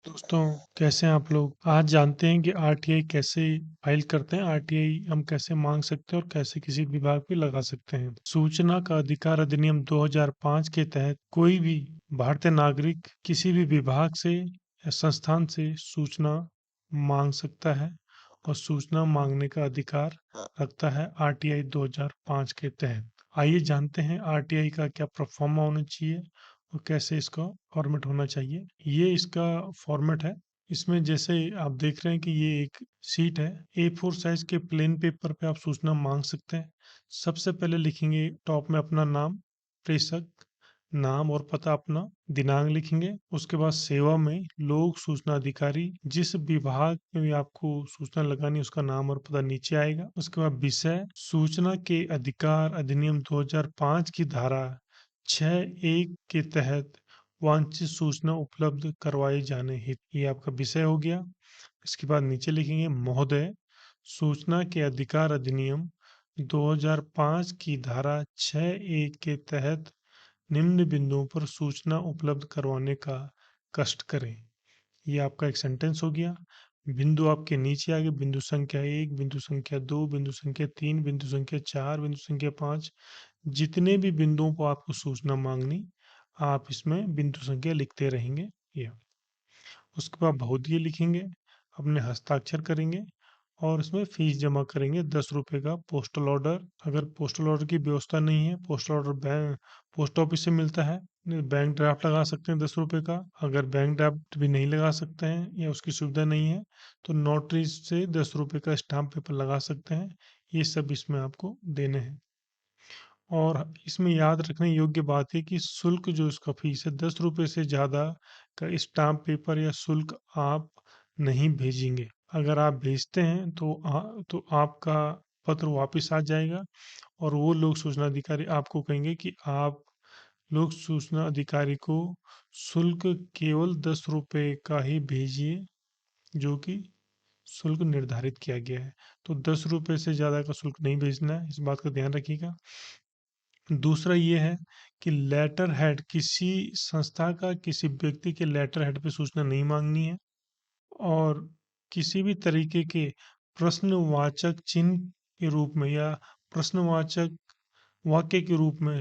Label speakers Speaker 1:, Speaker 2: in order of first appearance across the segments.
Speaker 1: दोस्तों, कैसे हैं आप लोग? आज जानते हैं कि आरटीआई कैसे फाइल करते हैं। आरटीआई हम कैसे मांग सकते हैं और कैसे किसी विभाग पे लगा सकते हैं। सूचना का अधिकार अधिनियम 2005 के तहत कोई भी भारतीय नागरिक किसी भी विभाग से या संस्थान से सूचना मांग सकता है और सूचना मांगने का अधिकार रखता है आरटीआई 2005 के तहत। आइए जानते हैं आरटीआई का क्या प्रोफार्मा होना चाहिए और कैसे इसका फॉर्मेट होना चाहिए। ये इसका फॉर्मेट है। इसमें जैसे आप देख रहे हैं कि ये एक शीट है। A4 साइज के प्लेन पेपर पे आप सूचना मांग सकते हैं। सबसे पहले लिखेंगे टॉप में अपना नाम, प्रेषक नाम और पता अपना, दिनांक लिखेंगे। उसके बाद सेवा में लोक सूचना अधिकारी, जिस विभाग में भी आपको सूचना लगानी है उसका नाम और पता नीचे आएगा। उसके बाद विषय, सूचना के अधिकार अधिनियम 2005 की धारा 6(1) के तहत वांछित सूचना उपलब्ध करवाए जाने हेतु, ये आपका विषय हो गया। इसके बाद नीचे लिखेंगे महोदय, सूचना के अधिकार अधिनियम 2005 की धारा 6(1) के तहत निम्न बिंदुओं पर सूचना उपलब्ध करवाने का कष्ट करें। ये आपका एक सेंटेंस हो गया। बिंदु आपके नीचे आ गए, बिंदु संख्या 1, बिंदु संख्या 2, बिंदु संख्या 3, बिंदु संख्या 4, बिंदु संख्या 5। जितने भी बिंदुओं को आपको सूचना मांगनी, आप इसमें बिंदु संख्या लिखते रहेंगे। ये उसके बाद बहुदिय लिखेंगे, अपने हस्ताक्षर करेंगे और इसमें फीस जमा करेंगे 10 रुपए का पोस्टल ऑर्डर। अगर पोस्टल ऑर्डर की व्यवस्था नहीं है, postal order bank post office से मिलता है, नहीं बैंक ड्राफ्ट लगा सकते हैं 10 रुपए का। अगर बैंक ड्राफ्ट भी नहीं लगा सकते हैं या उसकी सुविधा नहीं है तो नोटरी से 10 रुपए का स्टाम्प पेपर लगा सकते हैं। ये सब इसमें आपको देने हैं। और इसमें याद रखने योग्य बात है कि शुल्क जो इसका फीस है 10 रुपए से ज़्यादा का स्टाम्प पेपर या शुल्क आप नहीं भेजेंगे। अगर आप भेजते हैं तो आपका पत्र वापस आ जाएगा और वो लोग सूचना अधिकारी आपको कहेंगे कि आप लोग सूचना अधिकारी को शुल्क केवल 10 रुपए का ही भेजिए, जो कि शुल्क निर्धारित किया गया है। तो 10 रुपए से ज़्यादा का शुल्क नहीं भेजना है, इस बात का ध्यान रखिएगा। दूसरा ये है कि लेटर हेड, किसी संस्था का किसी व्यक्ति के लेटर हेड पे सूचना नहीं मांगनी है और किसी भी तरीके के प्रश्नवाचक चिन्ह के रूप में या प्रश्नवाचक वाक्य के रूप में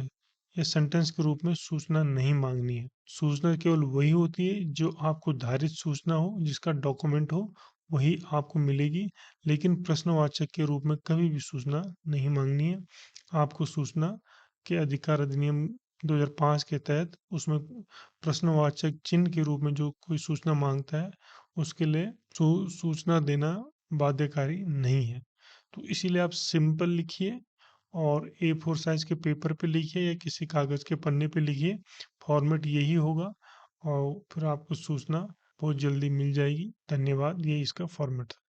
Speaker 1: या सेंटेंस के रूप में सूचना नहीं मांगनी है। सूचना केवल वही होती है जो आपको धारित सूचना हो, जिसका डॉक्यूमेंट हो, वही आपको मिलेगी। लेकिन प्रश्नवाचक के रूप में कभी भी सूचना नहीं मांगनी है। आपको सूचना के अधिकार अधिनियम 2005 के तहत उसमें प्रश्नवाचक चिन्ह के रूप में जो कोई सूचना मांगता है उसके लिए सूचना देना बाध्यकारी नहीं है। तो इसीलिए आप सिंपल लिखिए और A4 साइज के पेपर पे लिखिए या किसी कागज के पन्ने पे लिखिए। फॉर्मेट यही होगा और फिर आपको सूचना बहुत जल्दी मिल जाएगी। धन्यवाद। ये इसका फॉर्मेट था।